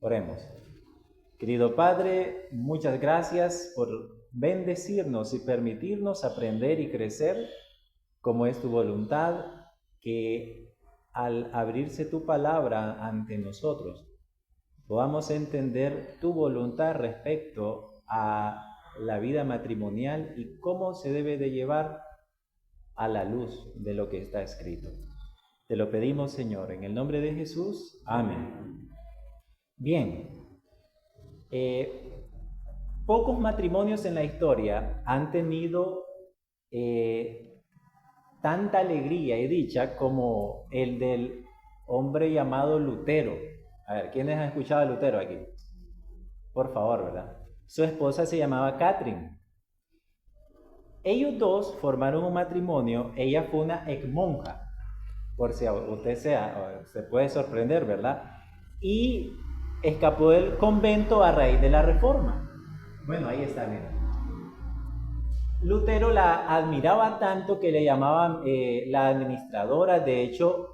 Oremos. Querido Padre, muchas gracias por bendecirnos y permitirnos aprender y crecer como es tu voluntad, que al abrirse tu palabra ante nosotros, podamos entender tu voluntad respecto a la vida matrimonial y cómo se debe de llevar a la luz de lo que está escrito. Te lo pedimos, Señor, en el nombre de Jesús. Amén. Bien, pocos matrimonios en la historia han tenido tanta alegría y dicha como el del hombre llamado Lutero. A ver, ¿quiénes han escuchado a Lutero aquí? Por favor, ¿verdad? Su esposa se llamaba Catherine. Ellos dos formaron un matrimonio. Ella fue una exmonja, por si usted se puede sorprender, ¿verdad? Y escapó del convento a raíz de la Reforma. Bueno, ahí está, mira. Lutero la admiraba tanto que le llamaban la administradora. De hecho,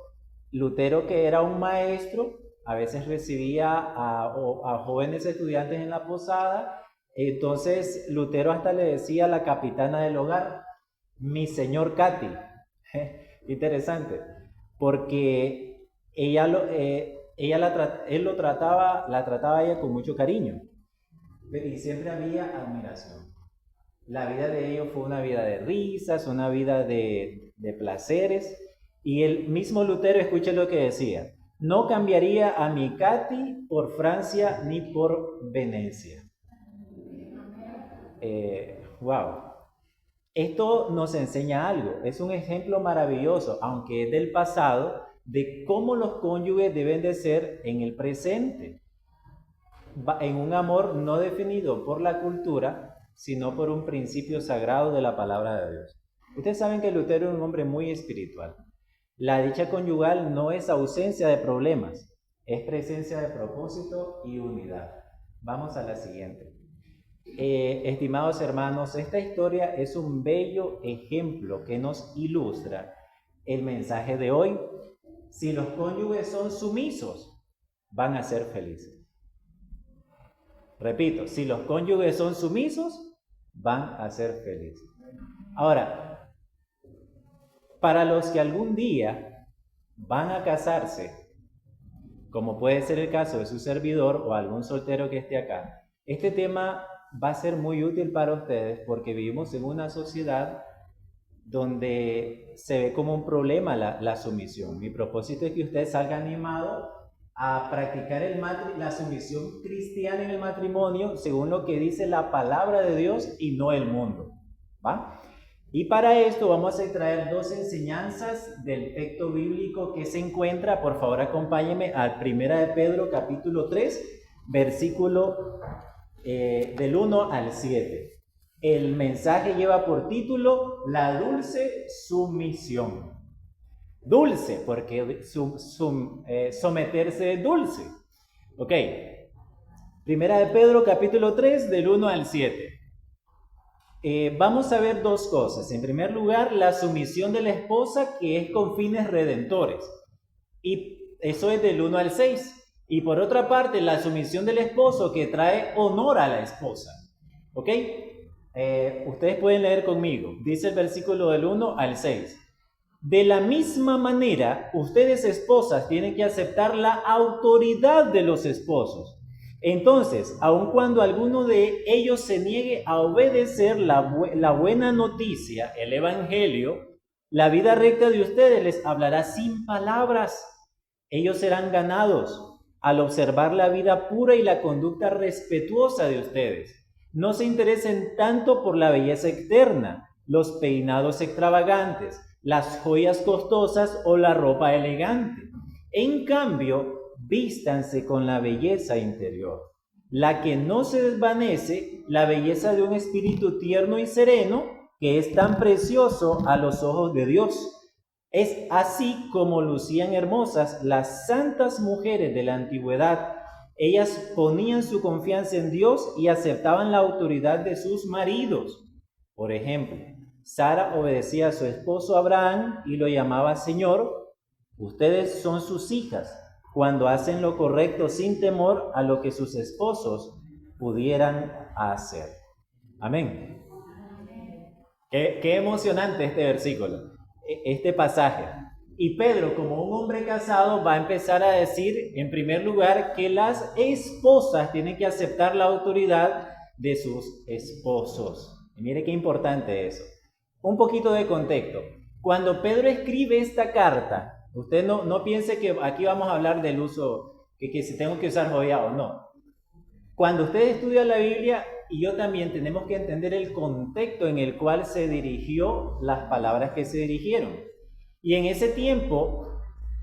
Lutero, que era un maestro, a veces recibía a jóvenes estudiantes en la posada. Entonces Lutero hasta le decía a la capitana del hogar, mi señor Cati. Interesante, porque él la trataba a ella con mucho cariño y siempre había admiración. La vida de ellos fue una vida de risas, una vida de placeres. Y el mismo Lutero, escuche lo que decía: no cambiaría a mi Cati por Francia ni por Venecia. Wow. Esto nos enseña algo. Es un ejemplo maravilloso, aunque es del pasado, de cómo los cónyuges deben de ser en el presente, en un amor no definido por la cultura, sino por un principio sagrado de la palabra de Dios. Ustedes saben que Lutero es un hombre muy espiritual. La dicha conyugal no es ausencia de problemas, es presencia de propósito y unidad. Vamos a la siguiente. Estimados hermanos, esta historia es un bello ejemplo que nos ilustra el mensaje de hoy. Si los cónyuges son sumisos, van a ser felices. Repito, si los cónyuges son sumisos, van a ser felices. Ahora, para los que algún día van a casarse, como puede ser el caso de su servidor o algún soltero que esté acá, este tema va a ser muy útil para ustedes porque vivimos en una sociedad donde se ve como un problema la sumisión. Mi propósito es que usted salga animado a practicar la sumisión cristiana en el matrimonio según lo que dice la palabra de Dios y no el mundo, ¿va? Y para esto vamos a extraer dos enseñanzas del texto bíblico que se encuentra. Por favor, acompáñenme a 1 de Pedro capítulo 3, versículo del 1 al 7. El mensaje lleva por título La dulce sumisión. Dulce, porque someterse es dulce. Ok. 1 de Pedro capítulo 3, del 1 al 7. Vamos a ver dos cosas. En primer lugar, la sumisión de la esposa, que es con fines redentores. Y eso es del 1 al 6. Y por otra parte, la sumisión del esposo, que trae honor a la esposa. ¿Ok? Ustedes pueden leer conmigo. Dice el versículo del 1 al 6. De la misma manera, ustedes esposas tienen que aceptar la autoridad de los esposos. Entonces, aun cuando alguno de ellos se niegue a obedecer la buena noticia, el evangelio, la vida recta de ustedes les hablará sin palabras. Ellos serán ganados al observar la vida pura y la conducta respetuosa de ustedes. No se interesen tanto por la belleza externa, los peinados extravagantes, las joyas costosas o la ropa elegante. En cambio, vístanse con la belleza interior, la que no se desvanece, la belleza de un espíritu tierno y sereno, que es tan precioso a los ojos de Dios. Es así como lucían hermosas las santas mujeres de la antigüedad. Ellas ponían su confianza en Dios y aceptaban la autoridad de sus maridos. Por ejemplo, Sara obedecía a su esposo Abraham y lo llamaba Señor. Ustedes son sus hijas cuando hacen lo correcto sin temor a lo que sus esposos pudieran hacer. Amén. Qué emocionante este versículo, este pasaje. Y Pedro, como un hombre casado, va a empezar a decir, en primer lugar, que las esposas tienen que aceptar la autoridad de sus esposos. Y mire qué importante eso. Un poquito de contexto. Cuando Pedro escribe esta carta, usted no piense que aquí vamos a hablar del uso, que si tengo que usar joya o no. Cuando usted estudia la Biblia, y yo también, tenemos que entender el contexto en el cual se dirigió las palabras que se dirigieron. Y en ese tiempo,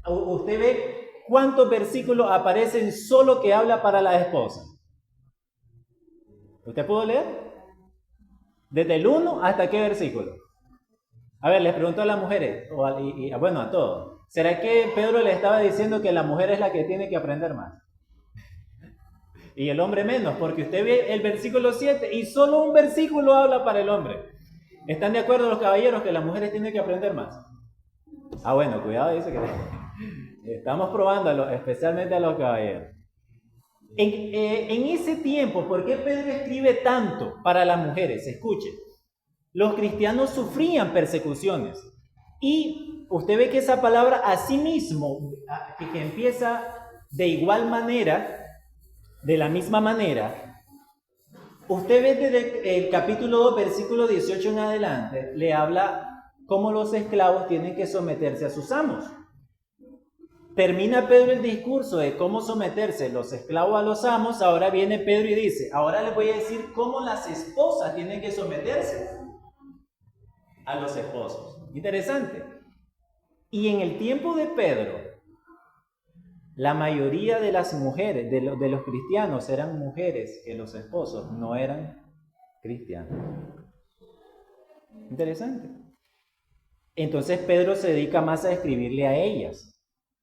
usted ve cuántos versículos aparecen solo que habla para la esposa. ¿Usted puede leer? Desde el 1 hasta qué versículo. A ver, les pregunto a las mujeres, bueno, a todos. ¿Será que Pedro le estaba diciendo que la mujer es la que tiene que aprender más? Y el hombre menos, porque usted ve el versículo 7 y solo un versículo habla para el hombre. ¿Están de acuerdo los caballeros que las mujeres tienen que aprender más? Bueno, cuidado, dice que estamos probando, especialmente a los caballeros. En ese tiempo, ¿por qué Pedro escribe tanto para las mujeres? Escuche, los cristianos sufrían persecuciones. Y usted ve que esa palabra asimismo, que empieza de igual manera, de la misma manera, usted ve desde el capítulo 2, versículo 18 en adelante, le habla cómo los esclavos tienen que someterse a sus amos. Termina Pedro el discurso de cómo someterse los esclavos a los amos. Ahora viene Pedro y dice, ahora les voy a decir cómo las esposas tienen que someterse a los esposos. Interesante. Y en el tiempo de Pedro, la mayoría de las mujeres, de los cristianos, eran mujeres que los esposos no eran cristianos. Interesante. Entonces Pedro se dedica más a escribirle a ellas.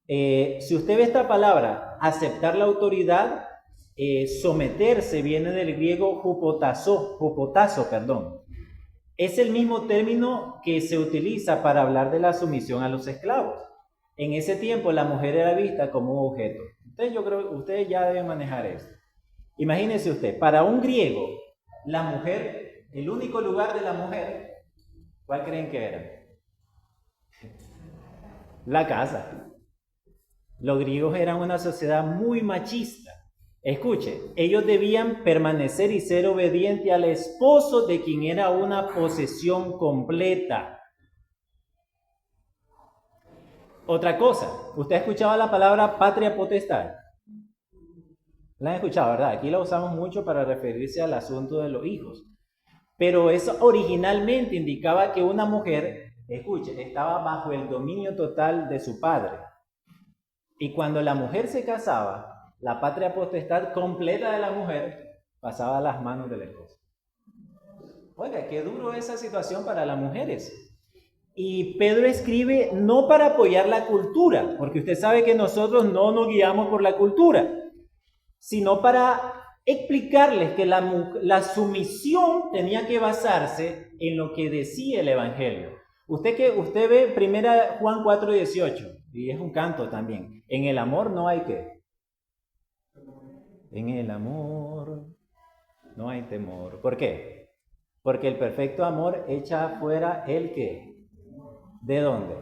Si usted ve esta palabra, aceptar la autoridad, someterse, viene del griego jupotazo, es el mismo término que se utiliza para hablar de la sumisión a los esclavos. En ese tiempo la mujer era vista como un objeto. Yo creo que ustedes ya deben manejar esto. Imagínense usted, para un griego, la mujer, el único lugar de la mujer, ¿cuál creen que era? La casa. Los griegos eran una sociedad muy machista. Escuche, ellos debían permanecer y ser obedientes al esposo de quien era una posesión completa. Otra cosa, usted ha escuchado la palabra patria potestad. La han escuchado, ¿verdad? Aquí la usamos mucho para referirse al asunto de los hijos. Pero eso originalmente indicaba que una mujer, escuche, estaba bajo el dominio total de su padre. Y cuando la mujer se casaba, la patria potestad completa de la mujer pasaba a las manos del esposo. Oiga, qué duro esa situación para las mujeres. Y Pedro escribe no para apoyar la cultura, porque usted sabe que nosotros no nos guiamos por la cultura, sino para explicarles que la sumisión tenía que basarse en lo que decía el Evangelio. Usted ve 1 Juan 4:18, y es un canto también. En el amor no hay ¿qué? En el amor no hay temor. ¿Por qué? Porque el perfecto amor echa afuera el ¿qué? ¿De dónde?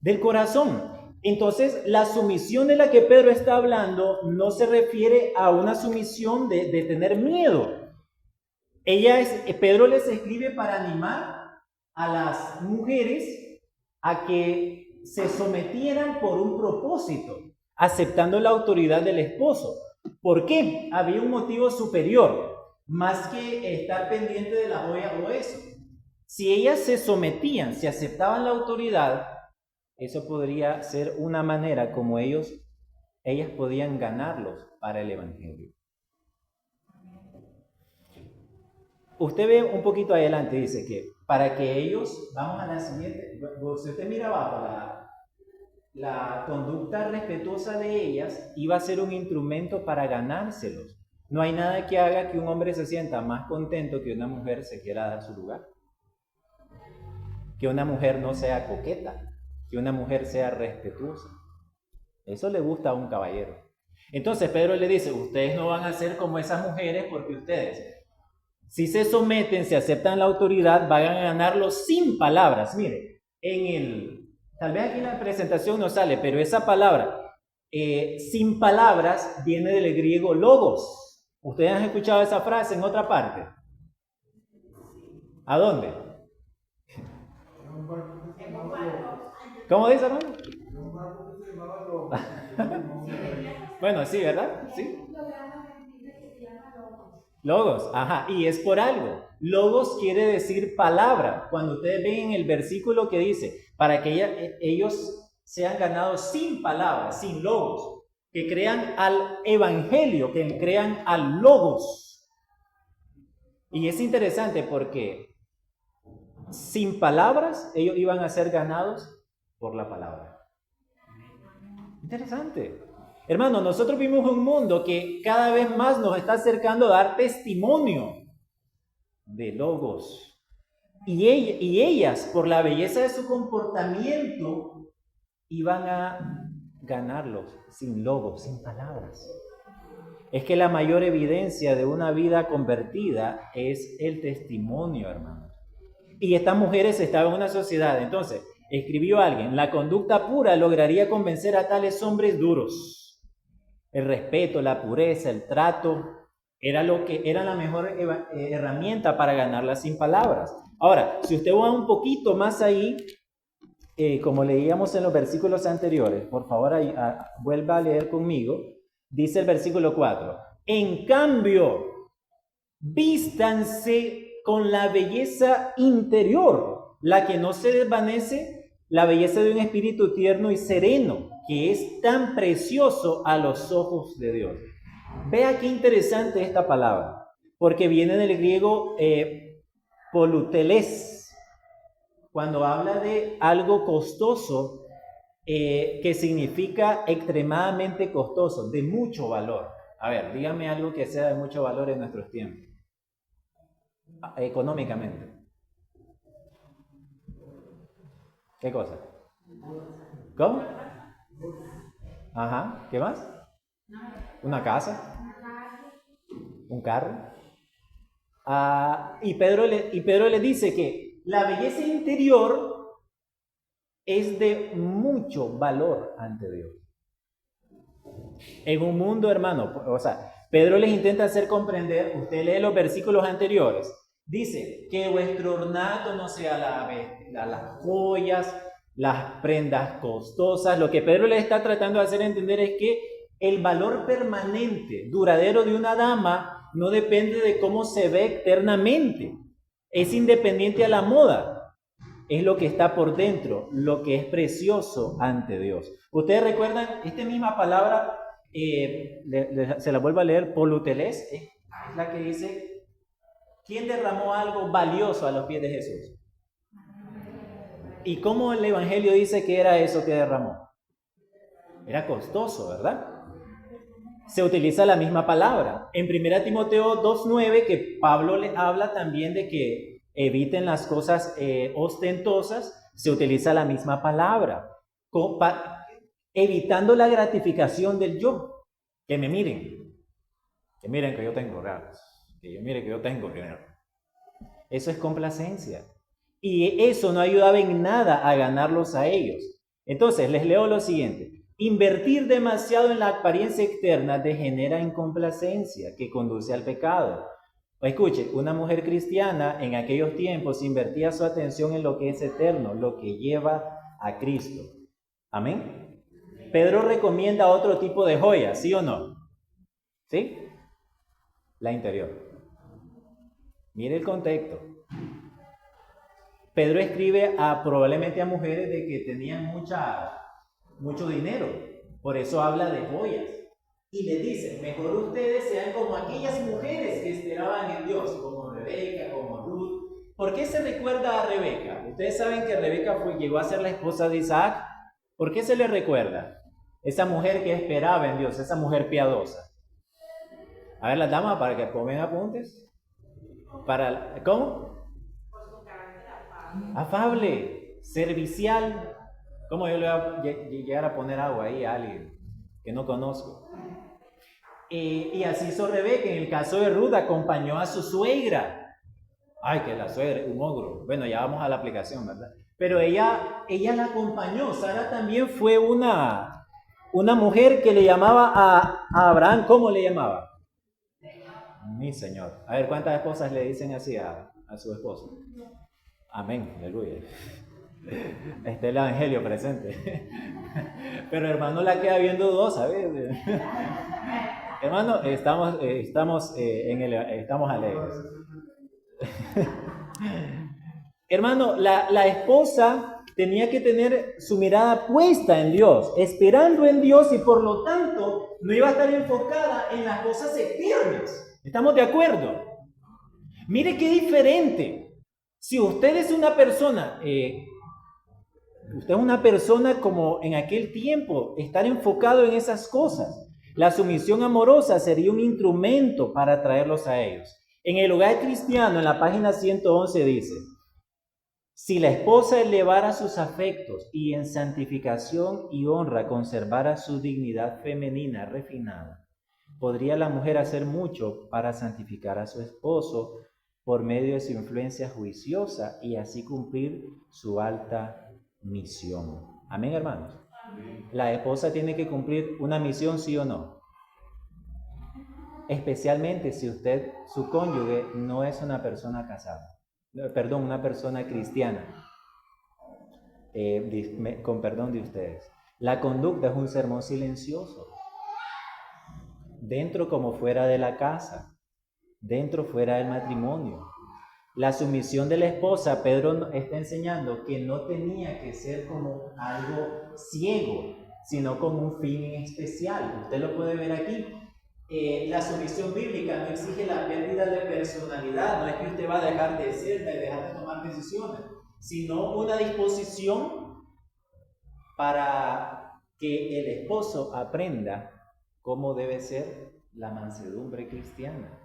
Del corazón. Entonces, la sumisión de la que Pedro está hablando no se refiere a una sumisión de tener miedo. Pedro les escribe para animar a las mujeres a que se sometieran por un propósito, aceptando la autoridad del esposo. ¿Por qué? Había un motivo superior, más que estar pendiente de la joya o eso. Si ellas se sometían, si aceptaban la autoridad, eso podría ser una manera como ellas podían ganarlos para el Evangelio. Usted ve un poquito adelante, dice que para que ellos, vamos a la siguiente, si usted mira abajo, la conducta respetuosa de ellas iba a ser un instrumento para ganárselos. No hay nada que haga que un hombre se sienta más contento que una mujer se quiera dar su lugar. Que una mujer no sea coqueta, que una mujer sea respetuosa. Eso le gusta a un caballero. Entonces Pedro le dice, ustedes no van a ser como esas mujeres porque ustedes, si se someten, si aceptan la autoridad, van a ganarlo sin palabras. Mire, tal vez aquí en la presentación no sale, pero esa palabra, sin palabras, viene del griego logos. ¿Ustedes han escuchado esa frase en otra parte? ¿A dónde? ¿Cómo dice, hermano? Bueno, sí, ¿verdad? Sí. Logos, ajá, y es por algo. Logos quiere decir palabra. Cuando ustedes ven en el versículo que dice, para que ellos sean ganados sin palabras, sin logos, que crean al evangelio, que crean al logos. Y es interesante porque sin palabras ellos iban a ser ganados por la palabra. Interesante. Hermano, nosotros vivimos un mundo que cada vez más nos está acercando a dar testimonio de logos. Y ellas, por la belleza de su comportamiento, iban a ganarlos sin logos, sin palabras. Es que la mayor evidencia de una vida convertida es el testimonio, hermano. Y estas mujeres estaban en una sociedad. Entonces, escribió alguien, la conducta pura lograría convencer a tales hombres duros. El respeto, la pureza, el trato, era la mejor herramienta para ganarla sin palabras. Ahora, si usted va un poquito más ahí, como leíamos en los versículos anteriores, por favor, vuelva a leer conmigo. Dice el versículo 4, en cambio, vístanse con la belleza interior, la que no se desvanece, la belleza de un espíritu tierno y sereno, que es tan precioso a los ojos de Dios. Vea qué interesante esta palabra, porque viene del griego poluteles, cuando habla de algo costoso, que significa extremadamente costoso, de mucho valor. A ver, dígame algo que sea de mucho valor en nuestros tiempos, económicamente. ¿Qué cosa? ¿Cómo? Ajá, ¿qué más? ¿Una casa? ¿Un carro? Y Pedro le dice que la belleza interior es de mucho valor ante Dios. En un mundo, hermano, o sea, Pedro les intenta hacer comprender, usted lee los versículos anteriores, dice que vuestro ornato no sea las joyas, las prendas costosas. Lo que Pedro les está tratando de hacer entender es que el valor permanente, duradero de una dama no depende de cómo se ve externamente, es independiente a la moda. Es lo que está por dentro, lo que es precioso ante Dios. Ustedes recuerdan, esta misma palabra, se la vuelvo a leer, poluteles, es la que dice, ¿quién derramó algo valioso a los pies de Jesús? ¿Y cómo el Evangelio dice que era eso que derramó? Era costoso, ¿verdad? Se utiliza la misma palabra. En 1 Timoteo 2:9, que Pablo le habla también de que eviten las cosas ostentosas, se utiliza la misma palabra, evitando la gratificación del yo. Que me miren, que yo tengo reales, miren que yo tengo dinero. Eso es complacencia. Y eso no ayudaba en nada a ganarlos a ellos. Entonces, les leo lo siguiente. Invertir demasiado en la apariencia externa degenera en complacencia, que conduce al pecado. Escuche, una mujer cristiana en aquellos tiempos invertía su atención en lo que es eterno, lo que lleva a Cristo. Amén. Pedro recomienda otro tipo de joya, ¿sí o no? ¿Sí? La interior. Mire el contexto. Pedro escribe probablemente a mujeres de que tenían mucho dinero, por eso habla de joyas. Y le dice, mejor ustedes sean como aquellas mujeres que esperaban en Dios, como Rebeca, como Ruth. ¿Por qué se recuerda a Rebeca? Ustedes saben que Rebeca llegó a ser la esposa de Isaac. ¿Por qué se le recuerda? Esa mujer que esperaba en Dios, esa mujer piadosa. A ver, las damas, para que pongan apuntes. ¿Cómo? Afable, servicial. ¿Cómo yo le voy a llegar a poner agua ahí a alguien? que no conozco. Y así hizo Rebeca. En el caso de Ruth, acompañó a su suegra. Ay, que la suegra, un ogro. Bueno, ya vamos a la aplicación, ¿verdad? Pero ella la acompañó. Sara también fue una mujer que le llamaba a Abraham. ¿Cómo le llamaba? Mi Señor. A ver, ¿cuántas esposas le dicen así a su esposo? Amén, aleluya. Está el evangelio presente. Pero hermano, la queda viendo dos, ¿sabes? Hermano, estamos alegres. Hermano, la esposa tenía que tener su mirada puesta en Dios, esperando en Dios, y por lo tanto no iba a estar enfocada en las cosas externas. ¿Estamos de acuerdo? Mire qué diferente. Si usted es una persona, como en aquel tiempo, estar enfocado en esas cosas, la sumisión amorosa sería un instrumento para atraerlos a ellos. En el Hogar Cristiano, en la página 111 dice: si la esposa elevara sus afectos y en santificación y honra conservara su dignidad femenina refinada, podría la mujer hacer mucho para santificar a su esposo por medio de su influencia juiciosa y así cumplir su alta misión. Amén, hermanos. La esposa tiene que cumplir una misión, ¿sí o no? Especialmente si su cónyuge no es una persona casada. Una persona cristiana. Con perdón de ustedes. La conducta es un sermón silencioso. Dentro como fuera de la casa. Dentro fuera del matrimonio. La sumisión de la esposa, Pedro está enseñando que no tenía que ser como algo ciego, sino con un fin especial. Usted lo puede ver aquí. La sumisión bíblica no exige la pérdida de personalidad, no es que usted va a dejar de ser, de dejar de tomar decisiones, sino una disposición para que el esposo aprenda cómo debe ser la mansedumbre cristiana.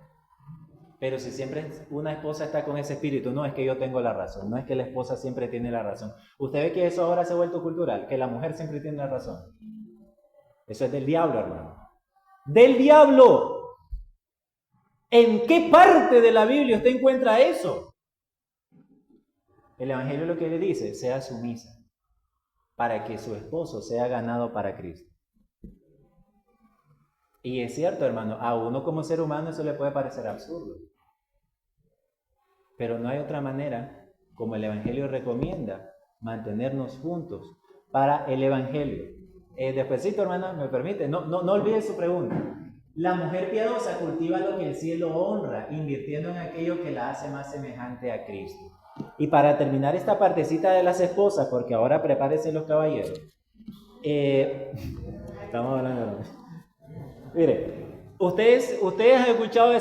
Pero si siempre una esposa está con ese espíritu, no es que yo tengo la razón, no es que la esposa siempre tiene la razón. Usted ve que eso ahora se ha vuelto cultural, que la mujer siempre tiene la razón. Eso es del diablo, hermano. ¡Del diablo! ¿En qué parte de la Biblia usted encuentra eso? El Evangelio lo que le dice: sea sumisa, para que su esposo sea ganado para Cristo. Y es cierto, hermano, a uno como ser humano eso le puede parecer absurdo. Pero no hay otra manera, como el Evangelio recomienda, mantenernos juntos para el Evangelio. Despuésito, hermana, me permite, no olvide su pregunta. La mujer piadosa cultiva lo que el cielo honra, invirtiendo en aquello que la hace más semejante a Cristo. Y para terminar esta partecita de las esposas, porque ahora prepárense los caballeros. Estamos hablando. Mire, ustedes han escuchado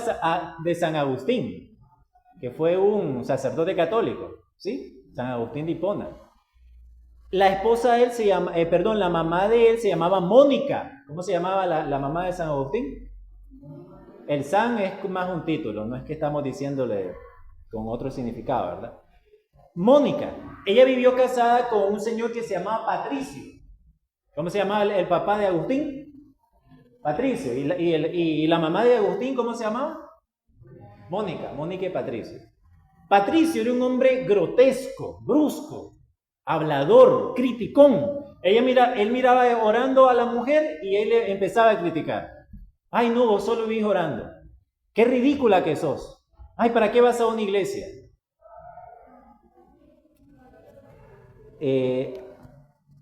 de San Agustín, que fue un sacerdote católico, ¿sí? San Agustín de Hipona. La esposa de él la mamá de él se llamaba Mónica. ¿Cómo se llamaba la mamá de San Agustín? El San es más un título, no es que estamos diciéndole con otro significado, ¿verdad? Mónica, ella vivió casada con un señor que se llamaba Patricio. ¿Cómo se llamaba el papá de Agustín? Patricio. ¿Y la mamá de Agustín cómo se llamaba? Mónica y Patricio. Patricio era un hombre grotesco, brusco, hablador, criticón. Él miraba orando a la mujer y él empezaba a criticar. Ay, no, vos solo vivís orando. Qué ridícula que sos. Ay, ¿para qué vas a una iglesia? Él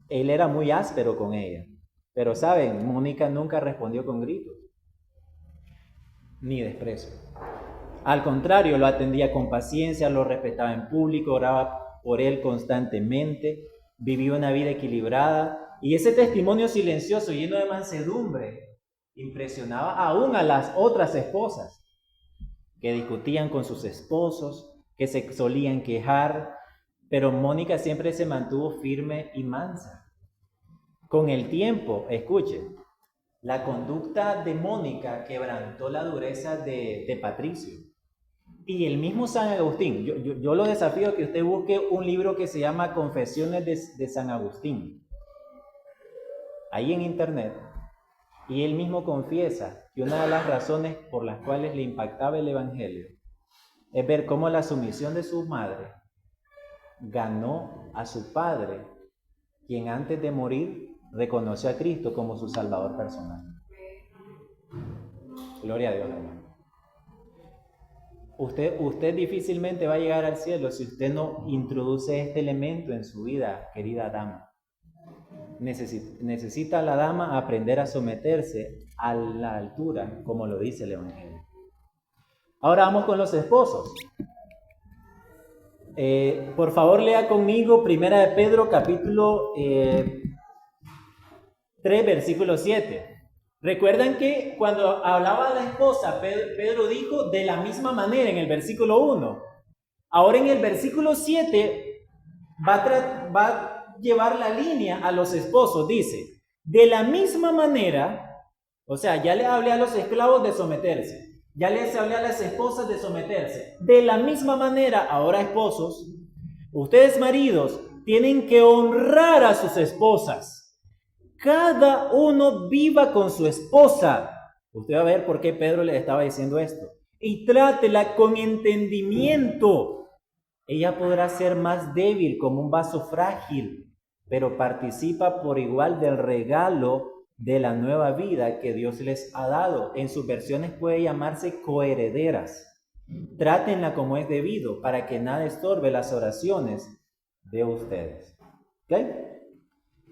era muy áspero con ella. Pero saben, Mónica nunca respondió con gritos ni desprecio. Al contrario, lo atendía con paciencia, lo respetaba en público, oraba por él constantemente, vivió una vida equilibrada, y ese testimonio silencioso, lleno de mansedumbre, impresionaba aún a las otras esposas que discutían con sus esposos, que se solían quejar, pero Mónica siempre se mantuvo firme y mansa. Con el tiempo, escuchen, la conducta de Mónica quebrantó la dureza de Patricio. Y el mismo San Agustín, yo lo desafío a que usted busque un libro que se llama Confesiones de San Agustín. Ahí en internet. Y él mismo confiesa que una de las razones por las cuales le impactaba el Evangelio es ver cómo la sumisión de su madre ganó a su padre, quien antes de morir reconoció a Cristo como su Salvador personal. Gloria a Dios, hermano. Usted difícilmente va a llegar al cielo si usted no introduce este elemento en su vida, querida dama. Necesita la dama aprender a someterse a la altura, como lo dice el Evangelio. Ahora vamos con los esposos. Por favor, lea conmigo 1 de Pedro, capítulo 3, versículo 7. Recuerdan que cuando hablaba a la esposa, Pedro dijo de la misma manera en el versículo 1. Ahora en el versículo 7 va a llevar la línea a los esposos. Dice, de la misma manera, o sea, ya le hablé a los esclavos de someterse, ya les hablé a las esposas de someterse. De la misma manera, ahora esposos, ustedes maridos tienen que honrar a sus esposas. Cada uno viva con su esposa. Usted va a ver por qué Pedro le estaba diciendo esto. Y trátela con entendimiento. Ella podrá ser más débil como un vaso frágil, pero participa por igual del regalo de la nueva vida que Dios les ha dado. En sus versiones puede llamarse coherederas. Trátenla como es debido, para que nada estorbe las oraciones de ustedes. ¿Ok?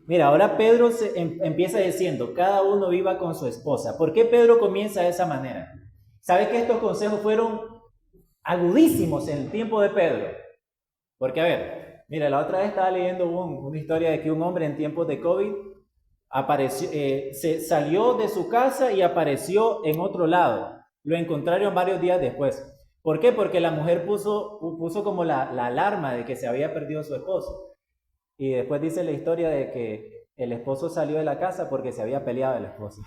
Mira, ahora Pedro empieza diciendo, cada uno viva con su esposa. ¿Por qué Pedro comienza de esa manera? ¿Sabe que estos consejos fueron agudísimos en el tiempo de Pedro? Porque, a ver, mira, la otra vez estaba leyendo una historia de que un hombre en tiempos de COVID se salió de su casa y apareció en otro lado. Lo encontraron varios días después. ¿Por qué? Porque la mujer puso como la alarma de que se había perdido su esposo. Y después dice la historia de que el esposo salió de la casa porque se había peleado el esposo.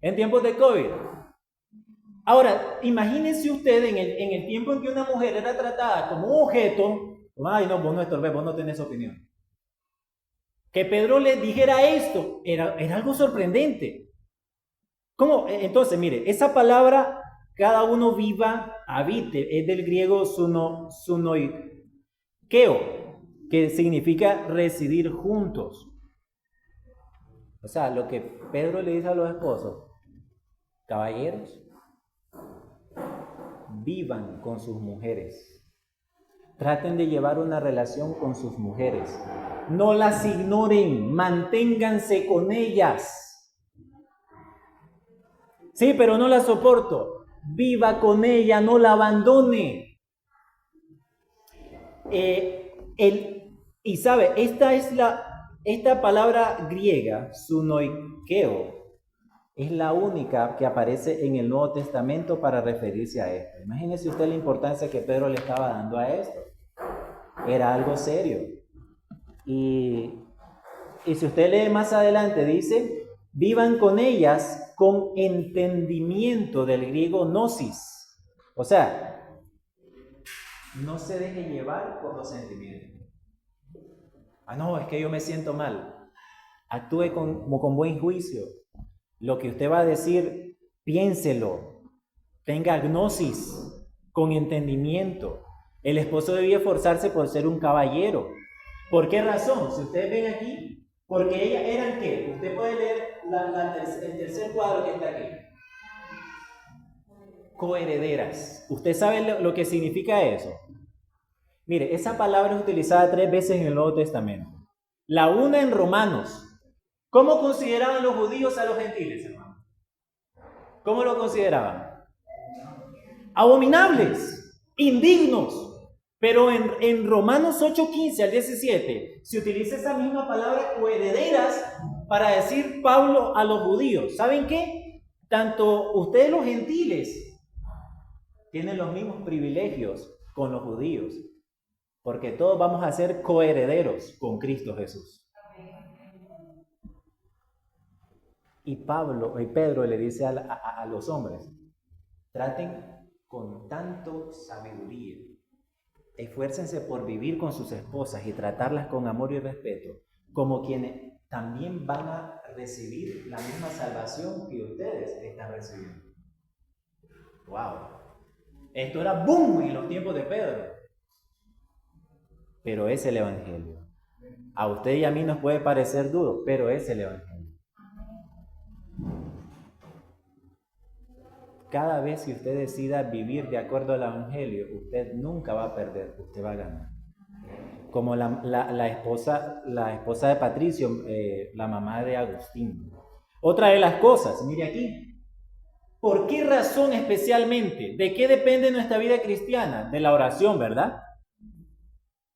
En tiempos de COVID. Ahora, imagínense usted en el tiempo en que una mujer era tratada como un objeto. Ay, no, vos no estorbes, vos no tenés opinión. Que Pedro le dijera esto era algo sorprendente. ¿Cómo? Entonces, mire, esa palabra, cada uno viva, habite, es del griego sunoikeo, que significa residir juntos. O sea, lo que Pedro le dice a los esposos, caballeros, vivan con sus mujeres. Traten de llevar una relación con sus mujeres. No las ignoren, manténganse con ellas. Sí, pero no la soporto. Viva con ella, no la abandone. Y sabe, esta palabra griega, sunoikeo, es la única que aparece en el Nuevo Testamento para referirse a esto. Imagínese usted la importancia que Pedro le estaba dando a esto. Era algo serio. Y si usted lee más adelante, dice, vivan con ellas con entendimiento, del griego gnosis. O sea, no se deje llevar por los sentimientos. Ah, no, es que yo me siento mal. Actúe con buen juicio. Lo que usted va a decir, piénselo. Tenga gnosis, con entendimiento. El esposo debía esforzarse por ser un caballero. ¿Por qué razón? Si ustedes ven aquí, porque ellas eran ¿qué? Usted puede leer el tercer cuadro que está aquí. Coherederas. ¿Usted sabe lo que significa eso? Mire, esa palabra es utilizada 3 veces en el Nuevo Testamento. La una en Romanos. ¿Cómo consideraban los judíos a los gentiles, hermano? ¿Cómo lo consideraban? Abominables, indignos. Pero en Romanos 8:15 al 17 se utiliza esa misma palabra coherederas para decir Pablo a los judíos. ¿Saben qué? Tanto ustedes los gentiles tienen los mismos privilegios con los judíos, porque todos vamos a ser coherederos con Cristo Jesús. Y Pedro le dice a los hombres, traten con tanto sabiduría, esfuércense por vivir con sus esposas y tratarlas con amor y respeto, como quienes también van a recibir la misma salvación que ustedes están recibiendo. ¡Wow! Esto era boom en los tiempos de Pedro. Pero es el Evangelio. A usted y a mí nos puede parecer duro, pero es el Evangelio. Cada vez que usted decida vivir de acuerdo al Evangelio, usted nunca va a perder, usted va a ganar. Como la esposa de Patricio, la mamá de Agustín. Otra de las cosas, mire aquí. ¿Por qué razón especialmente? ¿De qué depende nuestra vida cristiana? De la oración, ¿verdad?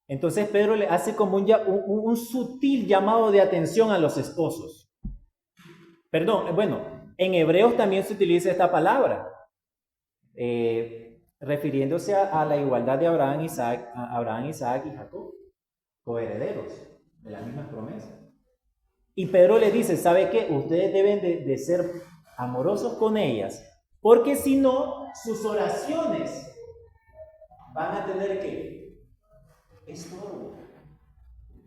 Entonces Pedro le hace como un sutil llamado de atención a los esposos. Perdón, bueno, en Hebreos también se utiliza esta palabra, refiriéndose a la igualdad de Abraham, Isaac y Jacob, coherederos de las mismas promesas. Y Pedro le dice, ¿sabe qué? Ustedes deben de ser amorosos con ellas, porque si no, sus oraciones van a tener que estorbo.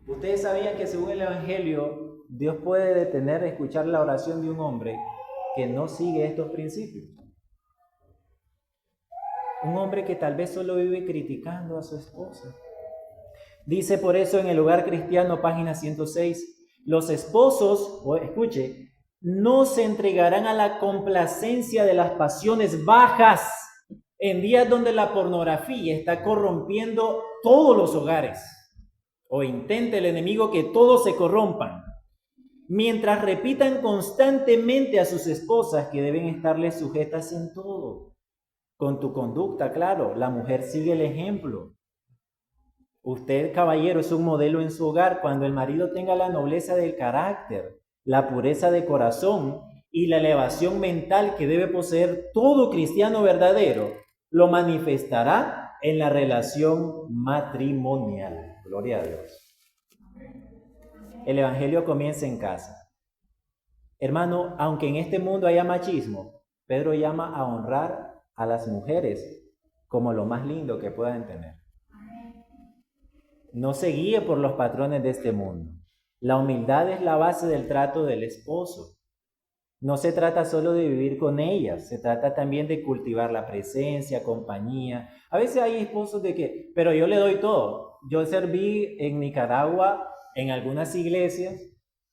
Ustedes sabían que según el Evangelio, Dios puede detener a escuchar la oración de un hombre que no sigue estos principios. Un hombre que tal vez solo vive criticando a su esposa. Dice por eso en el Hogar Cristiano, página 106, los esposos, escuche, no se entregarán a la complacencia de las pasiones bajas en días donde la pornografía está corrompiendo todos los hogares. O intenta el enemigo que todos se corrompan, mientras repitan constantemente a sus esposas que deben estarles sujetas en todo. Con tu conducta, claro, la mujer sigue el ejemplo. Usted, caballero, es un modelo en su hogar cuando el marido tenga la nobleza del carácter, la pureza de corazón y la elevación mental que debe poseer todo cristiano verdadero, lo manifestará en la relación matrimonial. Gloria a Dios. El Evangelio comienza en casa. Hermano, aunque en este mundo haya machismo, Pedro llama a honrar a las mujeres como lo más lindo que puedan tener. No se guíe por los patrones de este mundo. La humildad es la base del trato del esposo. No se trata solo de vivir con ellas, se trata también de cultivar la presencia, compañía. A veces hay esposos de que, pero yo le doy todo. Yo serví en Nicaragua en algunas iglesias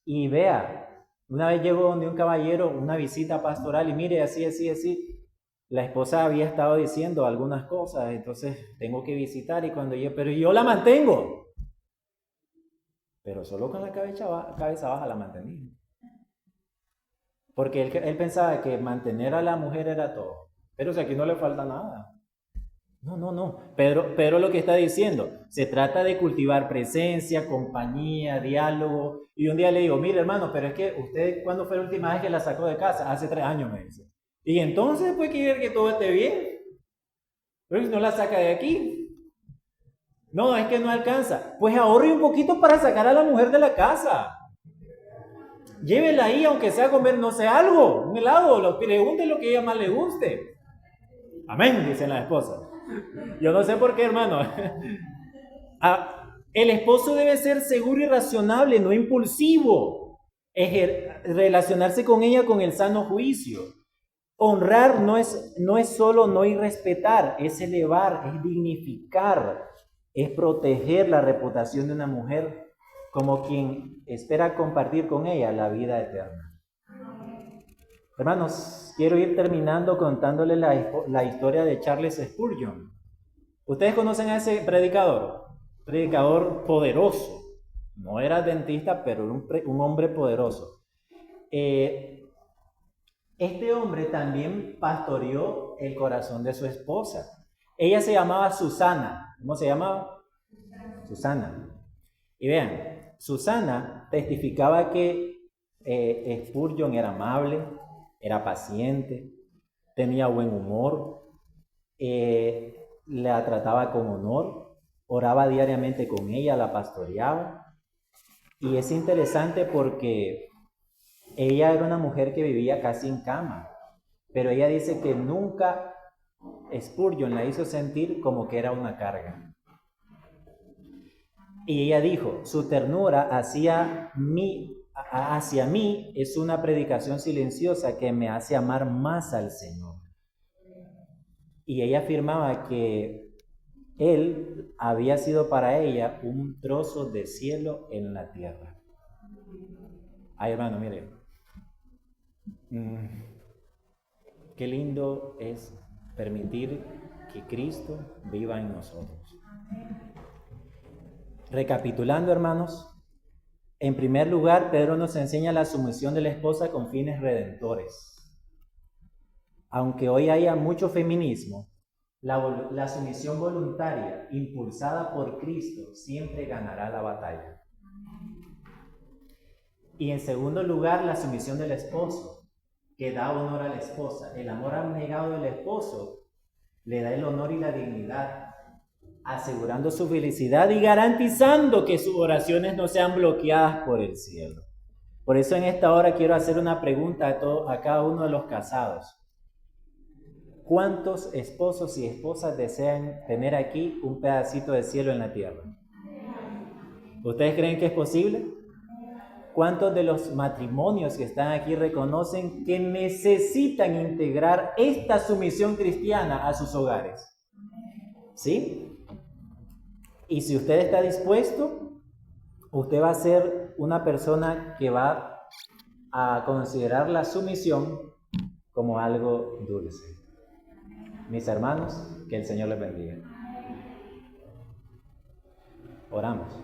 y vea, una vez llegó donde un caballero, una visita pastoral y mire, así. La esposa había estado diciendo algunas cosas, entonces tengo que visitar y cuando pero yo la mantengo. Pero solo con la cabeza baja la mantenía. Porque él pensaba que mantener a la mujer era todo. Pero si aquí no le falta nada. No. Pero lo que está diciendo, se trata de cultivar presencia, compañía, diálogo. Y un día le digo, mire hermano, pero es que usted, ¿cuándo fue la última vez que la sacó de casa? Hace 3 años, me dice. Y entonces pues quiere que todo esté bien. Pero si no la saca de aquí. No, es que no alcanza. Pues ahorre un poquito para sacar a la mujer de la casa. Llévela ahí, aunque sea a comer, no sé, algo, un helado, pregunte lo que a ella más le guste. Amén, dicen las esposas. Yo no sé por qué, hermano. El esposo debe ser seguro y razonable, no impulsivo. Relacionarse con ella con el sano juicio. Honrar no es solo no irrespetar, es elevar, es dignificar, es proteger la reputación de una mujer como quien espera compartir con ella la vida eterna. Hermanos, quiero ir terminando contándole la historia de Charles Spurgeon. Ustedes conocen a ese predicador poderoso. No era adventista, pero un hombre poderoso. Este hombre también pastoreó el corazón de su esposa. Ella se llamaba Susana. ¿Cómo se llamaba? Susana. Y vean, Susana testificaba que Spurgeon era amable, era paciente, tenía buen humor, la trataba con honor, oraba diariamente con ella, la pastoreaba. Y es interesante porque ella era una mujer que vivía casi en cama, pero ella dice que nunca Spurgeon la hizo sentir como que era una carga. Y ella dijo, su ternura hacía mi hacia mí es una predicación silenciosa que me hace amar más al Señor. Y ella afirmaba que Él había sido para ella un trozo de cielo en la tierra. Ay, hermano, mire. Qué lindo es permitir que Cristo viva en nosotros. Recapitulando, hermanos, en primer lugar, Pedro nos enseña la sumisión de la esposa con fines redentores. Aunque hoy haya mucho feminismo, la sumisión voluntaria, impulsada por Cristo, siempre ganará la batalla. Y en segundo lugar, la sumisión del esposo, que da honor a la esposa. El amor abnegado del esposo le da el honor y la dignidad, asegurando su felicidad y garantizando que sus oraciones no sean bloqueadas por el cielo. Por eso en esta hora quiero hacer una pregunta a cada uno de los casados. ¿Cuántos esposos y esposas desean tener aquí un pedacito de cielo en la tierra? ¿Ustedes creen que es posible? ¿Cuántos de los matrimonios que están aquí reconocen que necesitan integrar esta sumisión cristiana a sus hogares? ¿Sí? Y si usted está dispuesto, usted va a ser una persona que va a considerar la sumisión como algo dulce. Mis hermanos, que el Señor les bendiga. Oramos.